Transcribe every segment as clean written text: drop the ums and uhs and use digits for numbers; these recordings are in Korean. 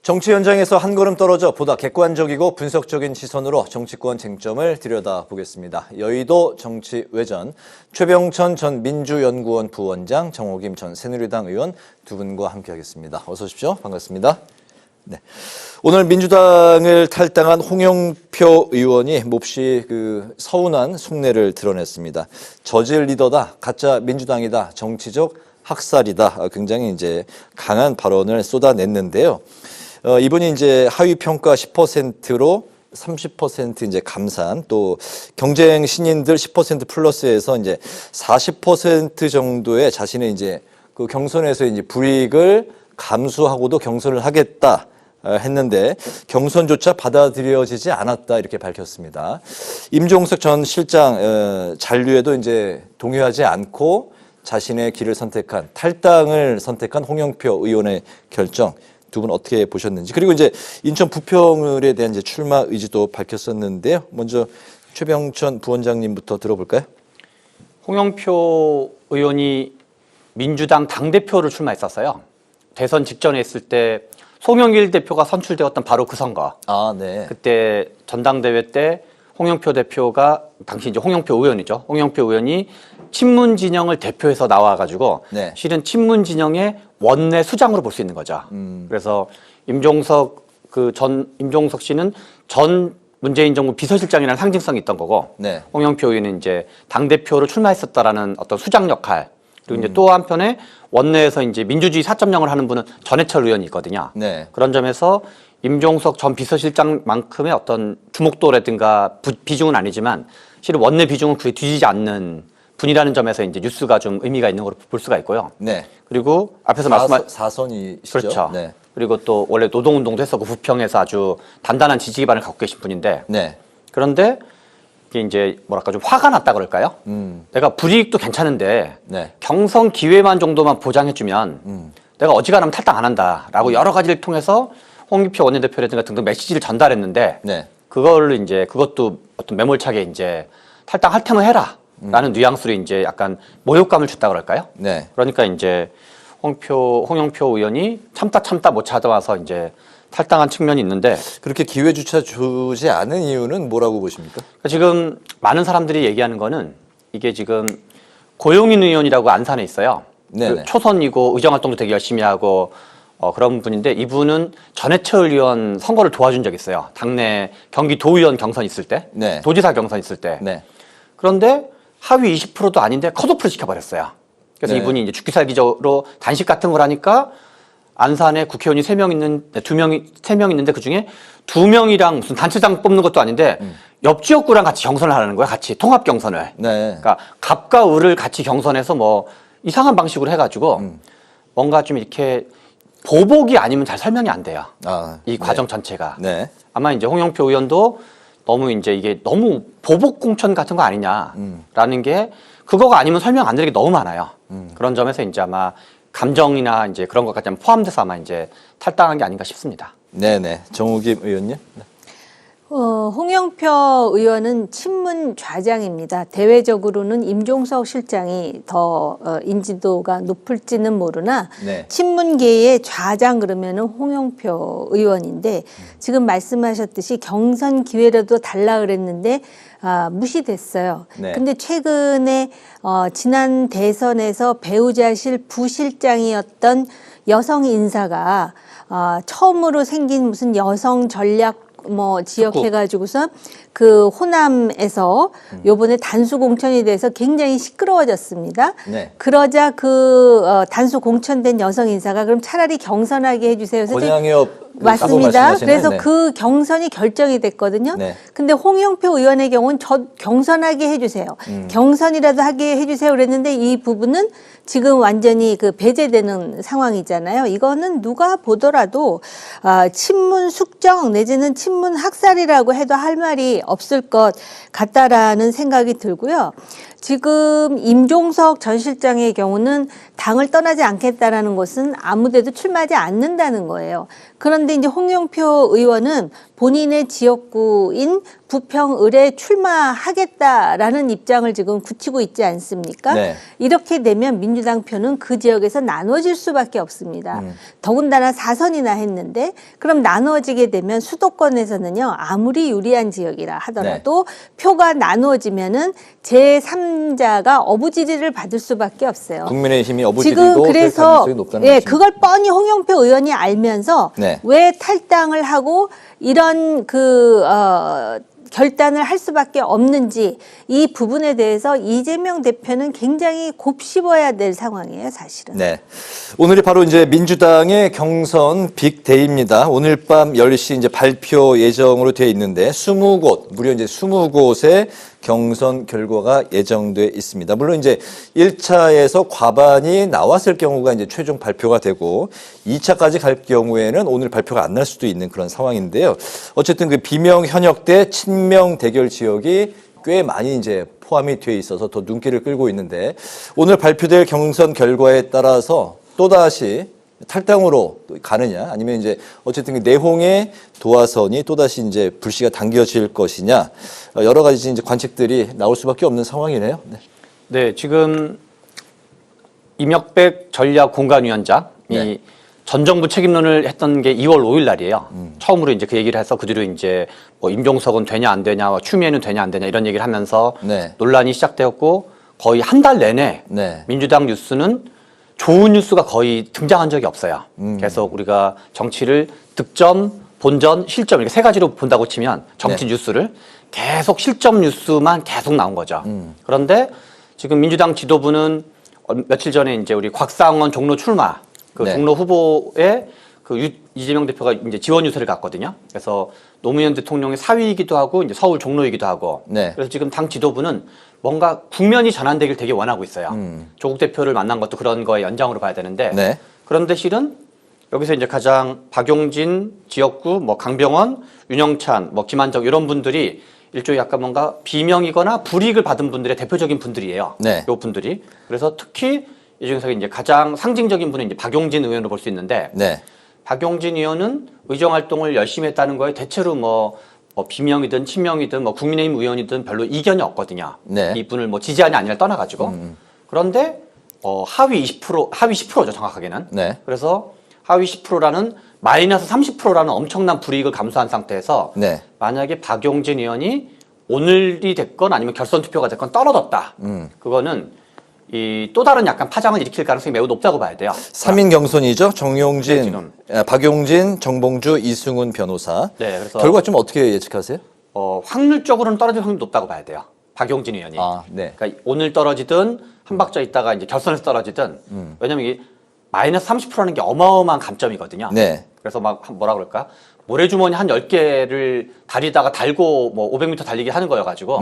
정치 현장에서 한 걸음 떨어져 보다 객관적이고 분석적인 시선으로 정치권 쟁점을 들여다보겠습니다. 여의도 정치외전 최병천 전 민주연구원 부원장, 정호김 전 새누리당 의원 두 분과 함께하겠습니다. 어서 오십시오. 반갑습니다. 네. 오늘 민주당을 탈당한 홍영표 의원이 몹시 서운한 속내를 드러냈습니다. 저질 리더다, 가짜 민주당이다, 정치적 학살이다. 굉장히 이제 강한 발언을 쏟아냈는데요. 이분이 이제 하위 평가 10%로 30% 이제 감산, 또 경쟁 신인들 10% 플러스해서 이제 40% 정도의 자신의 이제 그 경선에서 이제 불이익을 감수하고도 경선을 하겠다 했는데 경선조차 받아들여지지 않았다 이렇게 밝혔습니다. 임종석 전 실장 잔류에도 이제 동의하지 않고 자신의 길을 선택한 탈당을 선택한 홍영표 의원의 결정. 두 분 어떻게 보셨는지, 그리고 이제 인천 부평을에 대한 이제 출마 의지도 밝혔었는데요. 먼저 최병천 부원장님부터 들어볼까요? 홍영표 의원이 민주당 당대표를 출마했었어요. 대선 직전에 했을 때 송영길 대표가 선출되었던 바로 그 선거. 네. 그때 전당대회 때 홍영표 대표가, 당시 이제 홍영표 의원이죠. 홍영표 의원이 친문 진영을 대표해서 나와가지고 네. 실은 친문 진영의 원내 수장으로 볼 수 있는 거죠. 그래서 임종석 씨는 전 문재인 정부 비서실장이라는 상징성이 있던 거고, 네. 홍영표 의원은 이제 당 대표로 출마했었다라는 어떤 수장 역할. 그리고 이제 또 한편에 원내에서 이제 민주주의 4.0을 하는 분은 전해철 의원이 있거든요. 네. 그런 점에서 임종석 전 비서실장만큼의 어떤 주목도라든가 비중은 아니지만 실은 원내 비중은 그에 뒤지지 않는 분이라는 점에서 이제 뉴스가 좀 의미가 있는 걸로 볼 수가 있고요. 네. 그리고 앞에서 말씀하신 사선이시죠. 그렇죠. 네. 그리고 또 원래 노동운동도 했었고 부평에서 아주 단단한 지지 기반을 갖고 계신 분인데, 네. 그런데 이게 이제 뭐랄까 좀 화가 났다 그럴까요? 내가 불이익도 괜찮은데 네. 경선 기회만 정도만 보장해주면 내가 어지간하면 탈당 안 한다라고 여러 가지를 통해서 홍영표 원내대표라든가 등등 메시지를 전달했는데, 네. 그걸 이제 그것도 어떤 매몰차게 이제 탈당할 테면 해라 라는 뉘앙스로 이제 약간 모욕감을 줬다 그럴까요? 네. 그러니까 이제 홍영표 의원이 참다 못 참아서 이제 탈당한 측면이 있는데, 그렇게 기회조차 주지 않은 이유는 뭐라고 보십니까? 그러니까 지금 많은 사람들이 얘기하는 거는 이게 지금 고용인 의원이라고 안산에 있어요. 그 초선이고 의정활동도 되게 열심히 하고 그런 분인데, 이분은 전해철 의원 선거를 도와준 적이 있어요. 당내 경기도의원 경선 있을 때, 네. 도지사 경선 있을 때. 네. 그런데 하위 20%도 아닌데 컷오프를 시켜버렸어요. 그래서 네. 이분이 이제 죽기 살기적으로 단식 같은 걸 하니까 안산에 국회의원이 3명 있는데 그중에 2명이랑 무슨 단체장 뽑는 것도 아닌데 옆 지역구랑 같이 경선을 하는 거야. 같이 통합 경선을. 네. 그러니까 갑과 을을 같이 경선해서 뭐 이상한 방식으로 해가지고 뭔가 좀 이렇게 보복이 아니면 잘 설명이 안 돼요. 이 과정 전체가. 네. 아마 이제 홍영표 의원도 너무 이제 이게 너무 보복 공천 같은 거 아니냐라는 게, 그거가 아니면 설명 안 되는 게 너무 많아요. 그런 점에서 이제 아마 감정이나 이제 그런 것까지 포함돼서 아마 이제 탈당한 게 아닌가 싶습니다. 네네. 정호김 의원님. 네. 홍영표 의원은 친문 좌장입니다. 대외적으로는 임종석 실장이 더 인지도가 높을지는 모르나, 네. 친문계의 좌장 그러면은 홍영표 의원인데, 지금 말씀하셨듯이 경선 기회라도 달라 그랬는데 무시됐어요. 네. 근데 최근에 지난 대선에서 배우자실 부실장이었던 여성 인사가 처음으로 생긴 무슨 여성 전략 지역해가지고서 그 호남에서 요번에 단수 공천이 돼서 굉장히 시끄러워졌습니다. 네. 그러자 그 단수 공천된 여성 인사가 그럼 차라리 경선하게 해주세요. 권양엽 맞습니다. 그래서 네. 그 경선이 결정이 됐거든요. 네. 근데 홍영표 의원의 경우는 경선하게 해주세요. 경선이라도 하게 해주세요 그랬는데, 이 부분은 지금 완전히 배제되는 상황이잖아요. 이거는 누가 보더라도 친문 숙정 내지는 친문 학살이라고 해도 할 말이 없을 것 같다라는 생각이 들고요. 지금 임종석 전 실장의 경우는 당을 떠나지 않겠다라는 것은 아무데도 출마하지 않는다는 거예요. 그런데 이제 홍영표 의원은 본인의 지역구인 부평을에 출마하겠다라는 입장을 지금 굳히고 있지 않습니까? 네. 이렇게 되면 민주당 표는 그 지역에서 나눠질 수밖에 없습니다. 더군다나 4선이나 했는데 그럼 나눠지게 되면 수도권에서는요, 아무리 유리한 지역이라 하더라도 표가 나누어지면은 제3자가 어부지리를 받을 수밖에 없어요. 국민의힘이 지금 어부지리로 될 그래서 가능성이 높다는 예, 거죠. 그걸 뻔히 홍영표 의원이 알면서 네. 왜 탈당을 하고 이런 결단을 할 수밖에 없는지 이 부분에 대해서 이재명 대표는 굉장히 곱씹어야 될 상황이에요, 사실은. 네. 오늘이 바로 이제 민주당의 경선 빅데이입니다. 오늘 밤 10시 이제 발표 예정으로 되어 있는데 20곳, 무려 이제 20곳의 경선 결과가 예정돼 있습니다. 물론 이제 1차에서 과반이 나왔을 경우가 이제 최종 발표가 되고 2차까지 갈 경우에는 오늘 발표가 안 날 수도 있는 그런 상황인데요. 어쨌든 그 비명 현역대 친명 대결 지역이 꽤 많이 이제 포함이 돼 있어서 더 눈길을 끌고 있는데 오늘 발표될 경선 결과에 따라서 또다시 탈당으로 가느냐 아니면 이제 어쨌든 그 내홍의 도화선이 또다시 이제 불씨가 당겨질 것이냐 여러 가지 이제 관측들이 나올 수밖에 없는 상황이네요. 네. 네, 지금 임혁백 전략공관위원장이 네. 전 정부 책임론을 했던 게 2월 5일 날이에요. 처음으로 이제 그 얘기를 해서 그 뒤로 이제 뭐 임종석은 되냐 안 되냐, 추미애는 되냐 안 되냐 이런 얘기를 하면서 네. 논란이 시작되었고 거의 한 달 내내 네. 민주당 뉴스는 좋은 뉴스가 거의 등장한 적이 없어요. 계속 우리가 정치를 득점, 본전, 실점 이렇게 세 가지로 본다고 치면 정치 네. 뉴스를 계속 실점 뉴스만 계속 나온 거죠. 그런데 지금 민주당 지도부는 며칠 전에 이제 우리 곽상원 종로 출마 그 네. 종로 후보에 그 이재명 대표가 이제 지원 유세를 갔거든요. 그래서 노무현 대통령의 사위이기도 하고 이제 서울 종로이기도 하고. 네. 그래서 지금 당 지도부는 뭔가 국면이 전환되길 되게 원하고 있어요. 조국 대표를 만난 것도 그런 거의 연장으로 봐야 되는데. 네. 그런데 실은 여기서 이제 가장 박용진 지역구, 뭐 강병원, 윤영찬, 뭐 김한정 이런 분들이 일종의 약간 뭔가 비명이거나 불이익을 받은 분들의 대표적인 분들이에요. 네. 요 분들이. 그래서 특히 이 중에서 이제 가장 상징적인 분은 이제 박용진 의원으로 볼 수 있는데. 네. 박용진 의원은 의정 활동을 열심히 했다는 거에 대체로 뭐 비명이든 친명이든 뭐 국민의힘 의원이든 별로 이견이 없거든요. 네. 이분을 뭐 지지하냐 아니냐를 떠나가지고. 그런데 하위 20%, 하위 10%죠 정확하게는. 네. 그래서 하위 10%라는 마이너스 30%라는 엄청난 불이익을 감수한 상태에서 네. 만약에 박용진 의원이 오늘이 됐건 아니면 결선 투표가 됐건 떨어졌다. 그거는 이 또 다른 약간 파장을 일으킬 가능성이 매우 높다고 봐야 돼요. 3인 경선이죠. 정용진, 네, 지금. 박용진, 정봉주, 이승훈 변호사. 네, 그래서 결과 좀 어떻게 예측하세요? 확률적으로는 떨어질 확률이 높다고 봐야 돼요. 박용진 의원이. 아, 네. 그러니까 오늘 떨어지든 한 박자 있다가 이제 결선에서 떨어지든 왜냐면 이게 마이너스 30%라는 게 어마어마한 감점이거든요. 네. 그래서 막 뭐라 그럴까? 모래주머니 한 10개를 다리다가 달고 뭐 500m 달리기 하는 거여가지고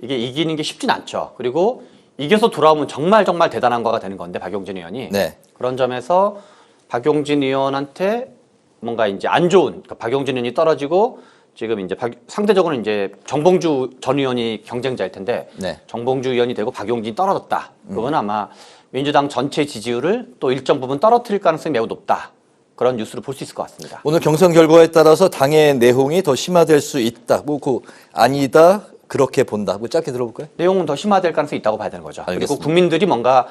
이게 이기는 게 쉽진 않죠. 그리고 이겨서 돌아오면 정말 대단한 거가 되는 건데 박용진 의원이. 네. 그런 점에서 박용진 의원한테 뭔가 이제 안 좋은 그러니까 박용진 의원이 떨어지고 지금 이제 상대적으로는 이제 정봉주 전 의원이 경쟁자일 텐데 네. 정봉주 의원이 되고 박용진이 떨어졌다. 그건 아마 민주당 전체 지지율을 또 일정 부분 떨어뜨릴 가능성이 매우 높다. 그런 뉴스를 볼 수 있을 것 같습니다. 오늘 경선 결과에 따라서 당의 내홍이 더 심화될 수 있다. 아니다. 그렇게 본다. 짧게 들어볼까요? 내용은 더 심화될 가능성이 있다고 봐야 되는 거죠. 알겠습니다. 그리고 국민들이 뭔가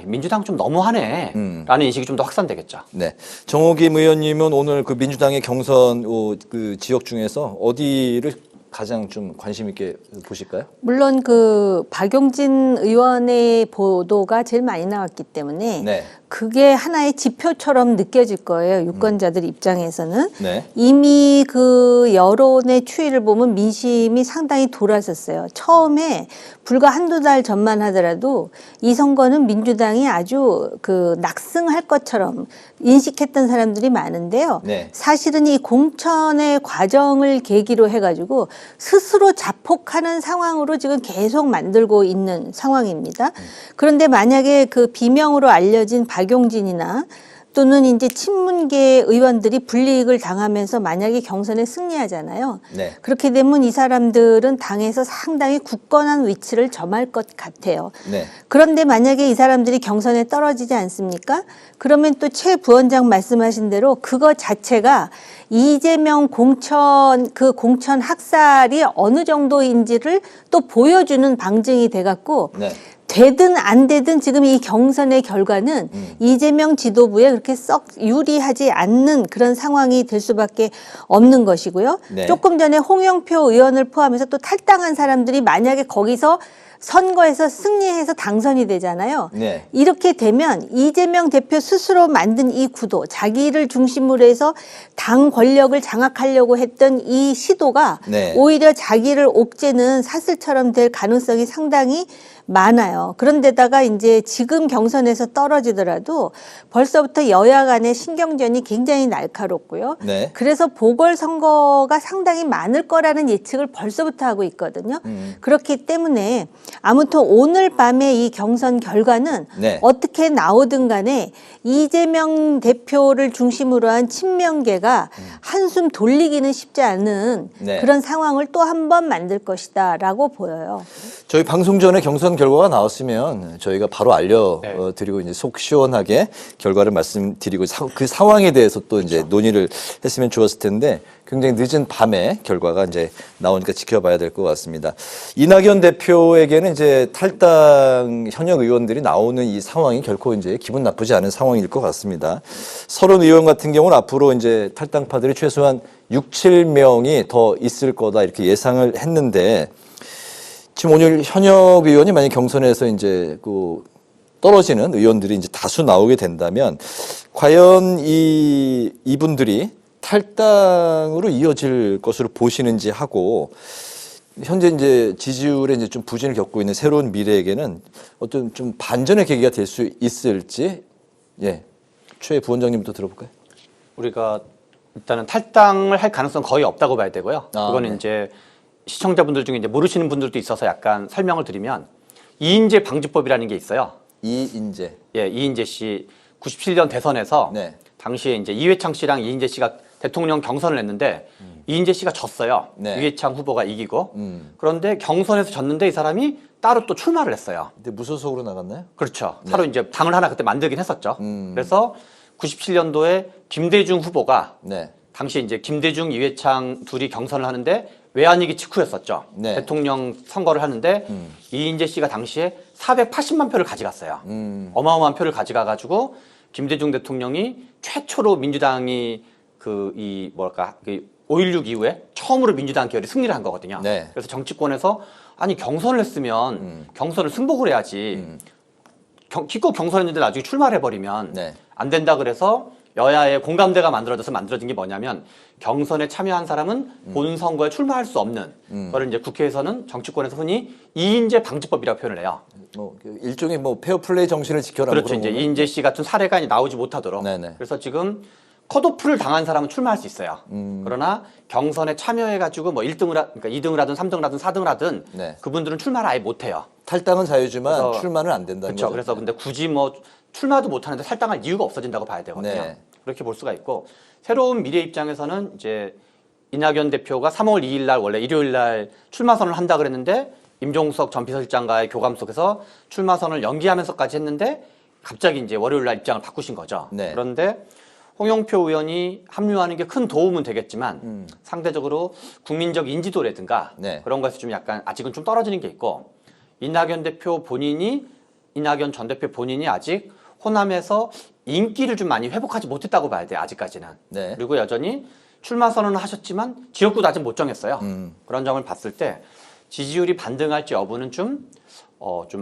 민주당 좀 너무하네 라는 인식이 좀 더 확산되겠죠. 네. 정호김 의원님은 오늘 그 민주당의 경선 그 지역 중에서 어디를 가장 좀 관심 있게 보실까요? 물론 그 박용진 의원의 보도가 제일 많이 나왔기 때문에 네. 그게 하나의 지표처럼 느껴질 거예요. 유권자들 입장에서는. 네. 이미 그 여론의 추이를 보면 민심이 상당히 돌아섰어요. 처음에 불과 한두 달 전만 하더라도 이 선거는 민주당이 아주 그 낙승할 것처럼 인식했던 사람들이 많은데요. 네. 사실은 이 공천의 과정을 계기로 해가지고 스스로 자폭하는 상황으로 지금 계속 만들고 있는 상황입니다. 그런데 만약에 그 비명으로 알려진 박용진이나 또는 이제 친문계 의원들이 불이익을 당하면서 만약에 경선에 승리하잖아요. 네. 그렇게 되면 이 사람들은 당에서 상당히 굳건한 위치를 점할 것 같아요. 네. 그런데 만약에 이 사람들이 경선에 떨어지지 않습니까? 그러면 또 최 부원장 말씀하신 대로 그거 자체가 이재명 공천 학살이 어느 정도인지를 또 보여주는 방증이 돼갖고 네. 되든 안 되든 지금 이 경선의 결과는 이재명 지도부에 그렇게 썩 유리하지 않는 그런 상황이 될 수밖에 없는 것이고요. 네. 조금 전에 홍영표 의원을 포함해서 또 탈당한 사람들이 만약에 거기서 선거에서 승리해서 당선이 되잖아요. 네. 이렇게 되면 이재명 대표 스스로 만든 이 구도, 자기를 중심으로 해서 당 권력을 장악하려고 했던 이 시도가 네. 오히려 자기를 옥죄는 사슬처럼 될 가능성이 상당히 많아요. 그런데다가 이제 지금 경선에서 떨어지더라도 벌써부터 여야 간의 신경전이 굉장히 날카롭고요. 네. 그래서 보궐선거가 상당히 많을 거라는 예측을 벌써부터 하고 있거든요. 그렇기 때문에 아무튼 오늘 밤에 이 경선 결과는 네. 어떻게 나오든 간에 이재명 대표를 중심으로 한 친명계가 한숨 돌리기는 쉽지 않은 네. 그런 상황을 또 한 번 만들 것이다라고 보여요. 저희 방송 전에 경선 결과가 나왔으면 저희가 바로 알려드리고 이제 속 시원하게 결과를 말씀드리고 그 상황에 대해서 또 이제 논의를 했으면 좋았을 텐데 굉장히 늦은 밤에 결과가 이제 나오니까 지켜봐야 될 것 같습니다. 이낙연 대표에게는 이제 탈당 현역 의원들이 나오는 이 상황이 결코 이제 기분 나쁘지 않은 상황일 것 같습니다. 서른 의원 같은 경우는 앞으로 이제 탈당파들이 최소한 6, 7명이 더 있을 거다 이렇게 예상을 했는데 지금 오늘 현역 의원이 만약 경선에서 이제 그 떨어지는 의원들이 이제 다수 나오게 된다면 과연 이분들이 탈당으로 이어질 것으로 보시는지 하고 현재 이제 지지율에 이제 좀 부진을 겪고 있는 새로운 미래에게는 어떤 좀 반전의 계기가 될 수 있을지 최 부원장님부터 들어볼까요? 우리가 일단은 탈당을 할 가능성 거의 없다고 봐야 되고요. 그거는 네. 이제 시청자분들 중에 이제 모르시는 분들도 있어서 약간 설명을 드리면 이인재 방지법이라는 게 있어요. 이인재. 예, 이인재 씨 97년 대선에서 네. 당시에 이제 이회창 씨랑 이인재 씨가 대통령 경선을 했는데 이인재 씨가 졌어요. 네. 이회창 후보가 이기고. 그런데 경선에서 졌는데 이 사람이 따로 또 출마를 했어요. 근데 무소속으로 나갔나요? 그렇죠. 따로 이제 당을 하나 그때 만들긴 했었죠. 그래서 97년도에 김대중 후보가 네. 당시에 이제 김대중, 이회창 둘이 경선을 하는데 외환위기 직후였었죠. 네. 대통령 선거를 하는데 이인재 씨가 당시에 480만 표를 가져갔어요. 어마어마한 표를 가져가가지고 김대중 대통령이 최초로 민주당이 그 5.16 이후에 처음으로 민주당 계열이 승리를 한 거거든요. 네. 그래서 정치권에서 아니 경선을 했으면 경선을 승복을 해야지. 기껏 경선했는데 나중에 출마를 해버리면 네. 안 된다 그래서 여야의 공감대가 만들어진 게 뭐냐면 경선에 참여한 사람은 본 선거에 출마할 수 없는 그걸 이제 국회에서는 정치권에서 흔히 이인재 방지법이라고 표현을 해요. 뭐 일종의 뭐 페어플레이 정신을 지켜라. 그렇죠. 그런 이제 건가요? 이인재 씨 같은 사례가 나오지 못하도록. 네네. 그래서 지금 컷오프를 당한 사람은 출마할 수 있어요. 그러나 경선에 참여해가지고 뭐 1등을 그러니까 2등을 하든 3등을 하든 4등을 하든 네. 그분들은 출마를 아예 못해요. 탈당은 자유지만 그래서- 출마는 안 된다는 그렇죠. 거죠. 그래서 근데 굳이 뭐 출마도 못하는데 탈당할 이유가 없어진다고 봐야 되거든요. 네. 그렇게 볼 수가 있고 새로운 미래 입장에서는 이제 이낙연 대표가 3월 2일 날 원래 일요일 날 출마 선언을 한다 그랬는데 임종석 전 비서실장과의 교감 속에서 출마 선언을 연기하면서까지 했는데 갑자기 이제 월요일 날 입장을 바꾸신 거죠. 네. 그런데 홍영표 의원이 합류하는 게 큰 도움은 되겠지만 상대적으로 국민적 인지도라든가 네. 그런 것에서 좀 약간 아직은 좀 떨어지는 게 있고 이낙연 전 대표 본인이 아직 호남에서 인기를 좀 많이 회복하지 못했다고 봐야 돼요. 아직까지는. 네. 그리고 여전히 출마 선언을 하셨지만 지역구도 아직 못 정했어요. 그런 점을 봤을 때 지지율이 반등할지 여부는 좀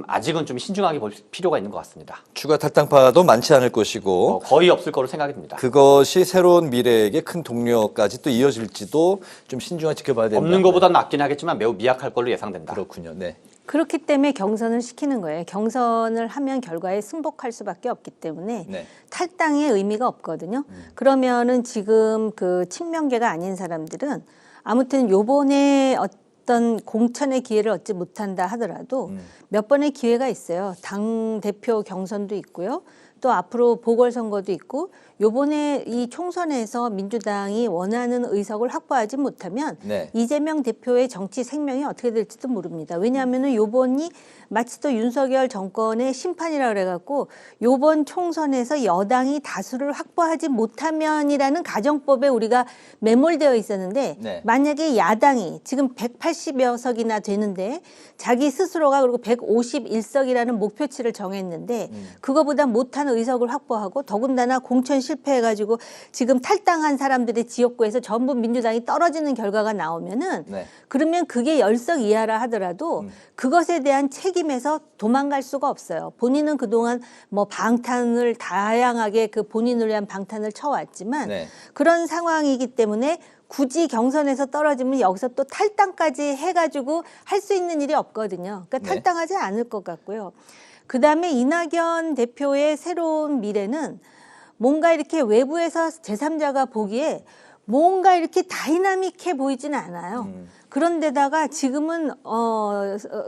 아직은 좀 신중하게 볼 필요가 있는 것 같습니다. 추가 탈당파도 많지 않을 것이고 거의 없을 거로 생각이 듭니다. 그것이 새로운 미래에게 큰 동력까지 또 이어질지도 좀 신중하게 지켜봐야 된다. 없는 것보다는 낫긴 하겠지만 매우 미약할 걸로 예상된다. 그렇군요. 네. 그렇기 때문에 경선을 시키는 거예요. 경선을 하면 결과에 승복할 수밖에 없기 때문에 네. 탈당의 의미가 없거든요. 그러면은 지금 그 친명계가 아닌 사람들은 아무튼 요번에 어떤 공천의 기회를 얻지 못한다 하더라도 몇 번의 기회가 있어요. 당 대표 경선도 있고요. 또 앞으로 보궐선거도 있고 요번에 이 총선에서 민주당이 원하는 의석을 확보하지 못하면 네. 이재명 대표의 정치 생명이 어떻게 될지도 모릅니다. 왜냐하면 요번이 마치 또 윤석열 정권의 심판이라 그래갖고 요번 총선에서 여당이 다수를 확보하지 못하면이라는 가정법에 우리가 매몰되어 있었는데 네. 만약에 야당이 지금 180여 석이나 되는데 자기 스스로가 그리고 151석이라는 목표치를 정했는데 그거보다 못한 의석을 확보하고 더군다나 공천 실패해가지고 지금 탈당한 사람들의 지역구에서 전부 민주당이 떨어지는 결과가 나오면은 네. 그러면 그게 10석 이하라 하더라도 그것에 대한 책임에서 도망갈 수가 없어요. 본인은 그동안 뭐 방탄을 다양하게 그 본인을 위한 방탄을 쳐왔지만 네. 그런 상황이기 때문에 굳이 경선에서 떨어지면 여기서 또 탈당까지 해가지고 할 수 있는 일이 없거든요. 그러니까 네. 탈당하지 않을 것 같고요. 그다음에 이낙연 대표의 새로운 미래는 뭔가 이렇게 외부에서 제3자가 보기에 뭔가 이렇게 다이나믹해 보이지는 않아요. 그런데다가 지금은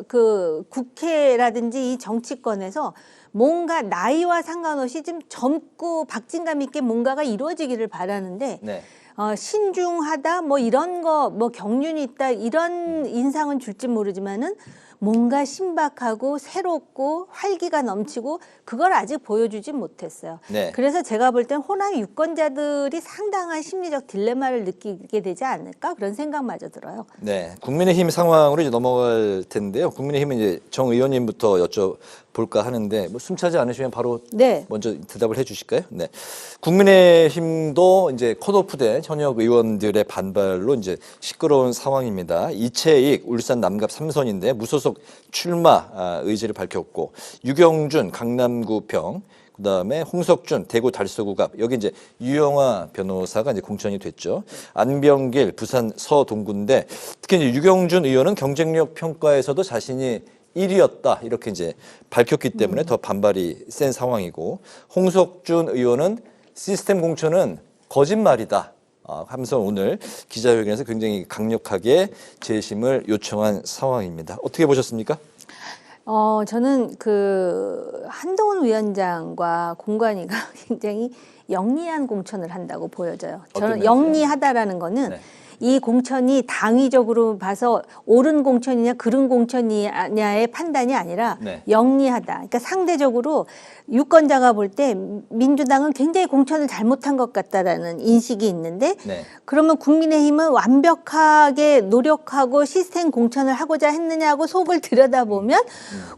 그 국회라든지 이 정치권에서 뭔가 나이와 상관없이 좀 젊고 박진감 있게 뭔가가 이루어지기를 바라는데 네. 신중하다 뭐 이런 거 뭐 경륜이 있다 이런 인상은 줄지 모르지만은 뭔가 신박하고 새롭고 활기가 넘치고 그걸 아직 보여주지 못했어요. 네. 그래서 제가 볼 땐 호남 유권자들이 상당한 심리적 딜레마를 느끼게 되지 않을까 그런 생각마저 들어요. 네, 국민의힘 상황으로 이제 넘어갈 텐데요. 국민의힘은 이제 정 의원님부터 여쭤볼까 하는데 뭐 숨차지 않으시면 바로 네. 먼저 대답을 해주실까요? 네, 국민의힘도 이제 컷오프된 현역 의원들의 반발로 이제 시끄러운 상황입니다. 이채익 울산 남갑 3선인데 무소속 출마 의지를 밝혔고 유경준 강남구평 그다음에 홍석준 대구 달서구갑 여기 이제 유영아 변호사가 이제 공천이 됐죠. 안병길 부산 서동구인데 특히 이제 유경준 의원은 경쟁력 평가에서도 자신이 1위였다 이렇게 이제 밝혔기 때문에 더 반발이 센 상황이고 홍석준 의원은 시스템 공천은 거짓말이다. 하면서 오늘 기자회견에서 굉장히 강력하게 재심을 요청한 상황입니다. 어떻게 보셨습니까? 저는 그 한동훈 위원장과 공관위가 굉장히 영리한 공천을 한다고 보여져요. 저는 영리하다라는 거는 네. 이 공천이 당위적으로 봐서 옳은 공천이냐 그른 공천이냐의 판단이 아니라 네. 영리하다. 그러니까 상대적으로 유권자가 볼 때 민주당은 굉장히 공천을 잘못한 것 같다라는 인식이 있는데 네. 그러면 국민의힘은 완벽하게 노력하고 시스템 공천을 하고자 했느냐고 속을 들여다보면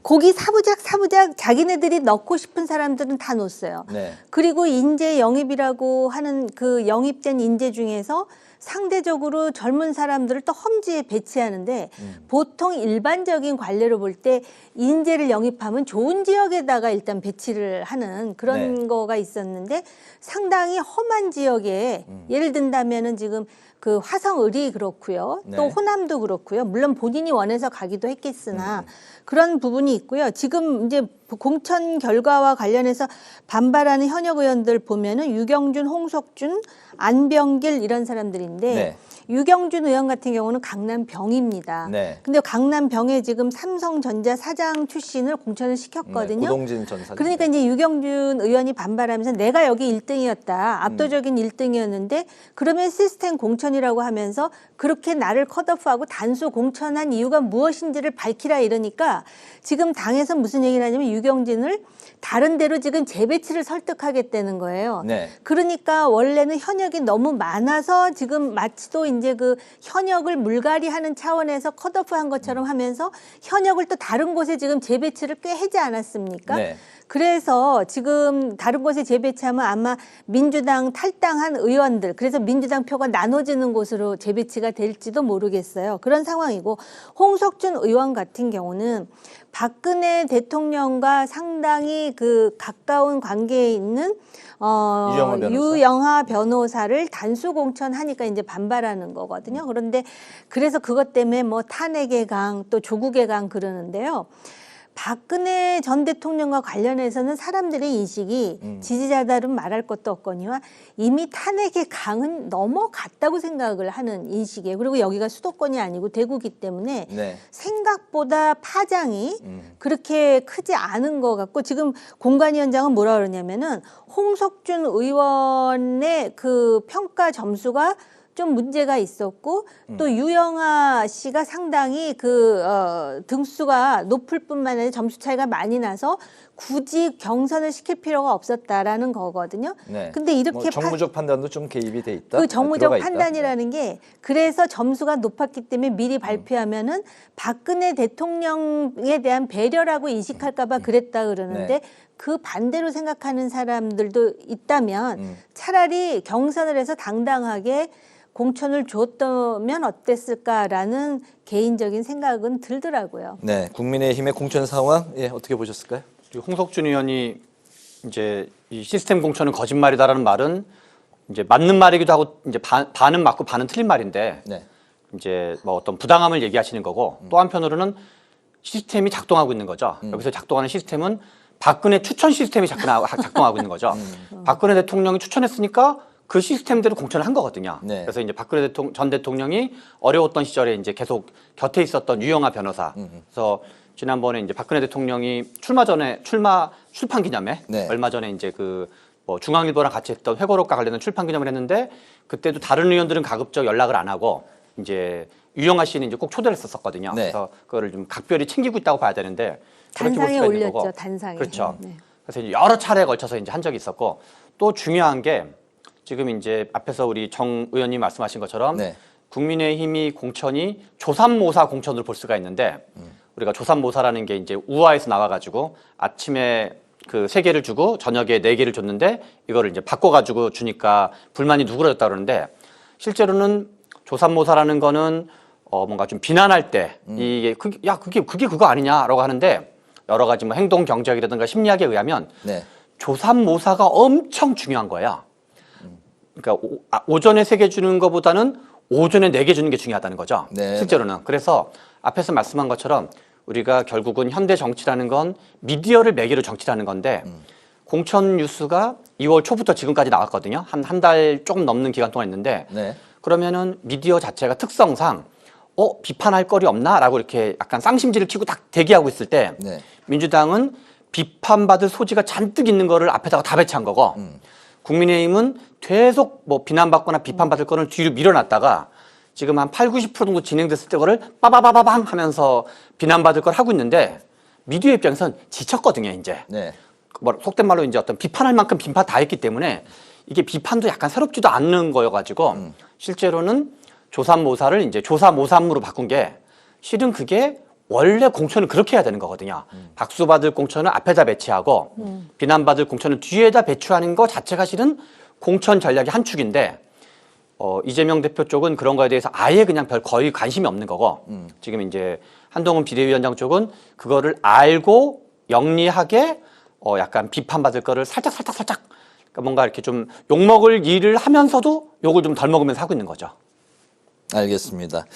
거기 사부작 자기네들이 넣고 싶은 사람들은 다 놓았어요. 네. 그리고 인재 영입이라고 하는 그 영입된 인재 중에서 상대적으로 젊은 사람들을 또 험지에 배치하는데 보통 일반적인 관례로 볼 때 인재를 영입하면 좋은 지역에다가 일단 배치를 하는 그런 네. 거가 있었는데 상당히 험한 지역에 예를 든다면은 지금 그 화성을이 그렇고요. 또 네. 호남도 그렇고요. 물론 본인이 원해서 가기도 했겠으나 그런 부분이 있고요. 지금 이제 공천 결과와 관련해서 반발하는 현역 의원들 보면은 유경준, 홍석준, 안병길 이런 사람들인데 네. 유경준 의원 같은 경우는 강남병입니다. 네. 근데 강남병에 지금 삼성전자 사장 출신을 공천을 시켰거든요. 고동진 전 사장. 그러니까 이제 유경준 의원이 반발하면서 내가 여기 1등이었다. 압도적인 1등이었는데 그러면 시스템 공천이라고 하면서 그렇게 나를 컷오프하고 단수 공천한 이유가 무엇인지를 밝히라 이러니까 지금 당에서 무슨 얘기를 하냐면 유경진을 다른 데로 지금 재배치를 설득하겠다는 거예요. 네. 그러니까 원래는 현역이 너무 많아서 지금 마치 또 이제 그 현역을 물갈이하는 차원에서 컷오프한 것처럼 하면서 현역을 또 다른 곳에 지금 재배치를 꽤 하지 않았습니까? 네. 그래서 지금 다른 곳에 재배치하면 아마 민주당 탈당한 의원들 그래서 민주당 표가 나눠지는 곳으로 재배치가 될지도 모르겠어요. 그런 상황이고 홍석준 의원 같은 경우는 박근혜 대통령과 상당히 그 가까운 관계에 있는 유영하 변호사를 단수 공천하니까 이제 반발하는 거거든요. 그런데 그래서 그것 때문에 뭐 탄핵의 강 또 조국의 강 그러는데요. 박근혜 전 대통령과 관련해서는 사람들의 인식이 지지자들은 말할 것도 없거니와 이미 탄핵의 강은 넘어갔다고 생각을 하는 인식이에요. 그리고 여기가 수도권이 아니고 대구기 때문에 네. 생각보다 파장이 그렇게 크지 않은 것 같고 지금 공관위원장은 뭐라 그러냐면은 홍석준 의원의 그 평가 점수가 좀 문제가 있었고 또 유영아 씨가 상당히 등수가 높을 뿐만 아니라 점수 차이가 많이 나서 굳이 경선을 시킬 필요가 없었다라는 거거든요. 네. 근데 이렇게 뭐 정무적 판단도 좀 개입이 돼 있다. 그 정무적 들어가 있다. 판단이라는 게 그래서 점수가 높았기 때문에 미리 발표하면은 박근혜 대통령에 대한 배려라고 인식할까봐 그랬다 그러는데 네. 그 반대로 생각하는 사람들도 있다면 차라리 경선을 해서 당당하게 공천을 줬다면 어땠을까라는 개인적인 생각은 들더라고요. 네, 국민의힘의 공천 상황 어떻게 보셨을까요? 홍석준 의원이 이제 이 시스템 공천은 거짓말이다라는 말은 이제 맞는 말이기도 하고 이제 반은 맞고 반은 틀린 말인데 네. 이제 뭐 어떤 부당함을 얘기하시는 거고 또 한편으로는 시스템이 작동하고 있는 거죠. 여기서 작동하는 시스템은 박근혜 추천 시스템이 작동하고 있는 거죠. 박근혜 대통령이 추천했으니까 그 시스템대로 공천을 한 거거든요. 네. 그래서 이제 박근혜 전 대통령이 어려웠던 시절에 이제 계속 곁에 있었던 유영아 변호사. 그래서 지난번에 이제 박근혜 대통령이 출판 기념회 네. 얼마 전에 이제 뭐 중앙일보랑 같이 했던 회고록과 관련된 출판 기념을 했는데 그때도 다른 의원들은 가급적 연락을 안 하고 이제 유영아 씨는 이제 꼭 초대를 했었거든요. 네. 그래서 그거를 좀 각별히 챙기고 있다고 봐야 되는데 그렇게 볼 단상에 수가 있는 올렸죠. 거고. 단상에. 그렇죠. 네. 그래서 이제 여러 차례에 걸쳐서 이제 한 적이 있었고 또 중요한 게 지금 이제 앞에서 우리 정 의원님 말씀하신 것처럼 네. 국민의힘이 공천이 조삼모사 공천으로 볼 수가 있는데 우리가 조삼모사라는 게 이제 우화에서 나와가지고 아침에 그 3개를 주고 저녁에 4개를 줬는데 이거를 이제 바꿔가지고 주니까 불만이 누그러졌다 그러는데 실제로는 조삼모사라는 거는 뭔가 좀 비난할 때 이게 그게 그거 아니냐라고 하는데 여러 가지 뭐 행동 경제학이라든가 심리학에 의하면 네. 조삼모사가 엄청 중요한 거야. 그러니까 오전에 3개 주는 것보다는 오전에 4개 주는 게 중요하다는 거죠. 네. 실제로는. 그래서 앞에서 말씀한 것처럼 우리가 결국은 현대 정치라는 건 미디어를 매개로 정치라는 건데 공천 뉴스가 2월 초부터 지금까지 나왔거든요. 한 달 조금 넘는 기간 동안 있는데 네. 그러면은 미디어 자체가 특성상 비판할 거리 없나? 라고 이렇게 약간 쌍심지를 켜고 딱 대기하고 있을 때 네. 민주당은 비판받을 소지가 잔뜩 있는 거를 앞에다가 다 배치한 거고 국민의힘은 계속 뭐 비난받거나 비판받을 거를 뒤로 밀어놨다가 지금 한 80, 90% 정도 진행됐을 때 그거를 빠바바바방 하면서 비난받을 걸 하고 있는데 미디어 입장에서는 지쳤거든요, 이제. 네. 속된 말로 이제 어떤 비판할 만큼 비판 다 했기 때문에 이게 비판도 약간 새롭지도 않는 거여가지고 실제로는 조삼모사를 이제 조사모삼으로 바꾼 게 실은 그게 원래 공천을 그렇게 해야 되는 거거든요. 박수받을 공천을 앞에다 배치하고 비난받을 공천을 뒤에다 배치하는 거 자체가 실은 공천 전략의 한 축인데 이재명 대표 쪽은 그런 거에 대해서 아예 그냥 거의 관심이 없는 거고 지금 이제 한동훈 비대위원장 쪽은 그거를 알고 영리하게 약간 비판받을 거를 살짝 그러니까 뭔가 이렇게 좀 욕먹을 일을 하면서도 욕을 좀 덜 먹으면서 하고 있는 거죠. 알겠습니다.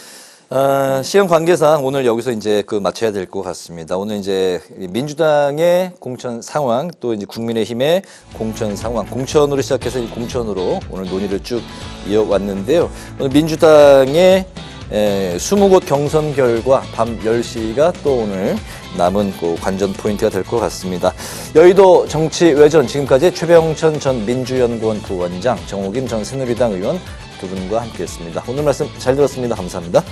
시간 관계상 오늘 여기서 이제 마쳐야 될 것 같습니다. 오늘 이제 민주당의 공천 상황 또 이제 국민의힘의 공천 상황, 공천으로 시작해서 이 공천으로 오늘 논의를 쭉 이어왔는데요. 오늘 민주당의 20곳 경선 결과 밤 10시가 또 오늘 남은 관전 포인트가 될 것 같습니다. 여의도 정치외전 지금까지 최병천 전 민주연구원 부원장, 정호김 전 새누리당 의원 두 분과 함께했습니다. 오늘 말씀 잘 들었습니다. 감사합니다.